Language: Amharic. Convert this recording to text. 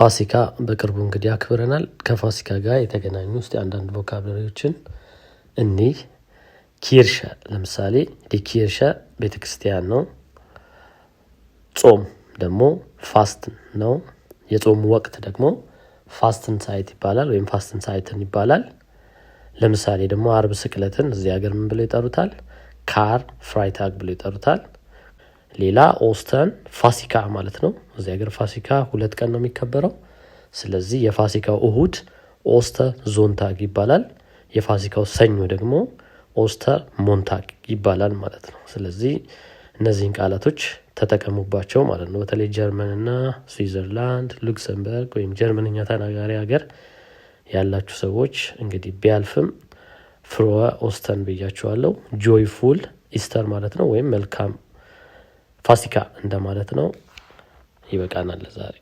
ፋሲካ በቅርቡ እንግዲህ አክብረናል። ከፋሲካ ጋር የተገናኙ ውስጥ አንዳንድ ቮካብላሪዎችን እኒህ ኪርሸ ለምሳሌ ኪርሸ ቤተክርስቲያን ነው። ጾም ደግሞ ፋስት ነው። የጾም ወቅት ደግሞ ፋስትን ሳይት ይባላል ወይም ፋስትን ሳይትን ይባላል። ለምሳሌ ደግሞ አርብ ስቅለትን እዚህ ሀገር ምን ብለው ይጠሩታል? ካር ፍራይታግ ብለው ይጠሩታል። ሌላ ኦስተን ፋሲካ ማለት ነው። እዚህ ሀገር ፋሲካ 2 ቀን ነው የሚከበረው። ስለዚህ የፋሲካው እሁድ ኦስተር ዞንታግ ይባላል። የፋሲካው ሰኞ ደግሞ ኦስተር ሞንታግ ይባላል ማለት ነው። ስለዚህ እነዚህን ቃላቶች ተጠቀሙባቸው ማለት ነው። በተለይ ጀርመን እና ስዊዘርላንድ፣ ሉክሰምበርግ ወይም ጀርመንኛ ተናጋሪ ሀገር ያላችሁ ሰዎች እንግዲህ ቢያልፍም ፍሮወ ኦስተን ብያችኋለሁ። ጆይፉል ኢስተር ማለት ነው ወይም መልካም ፋሲካ እንደማለት ነው። ይበቃናል ለዛሬ።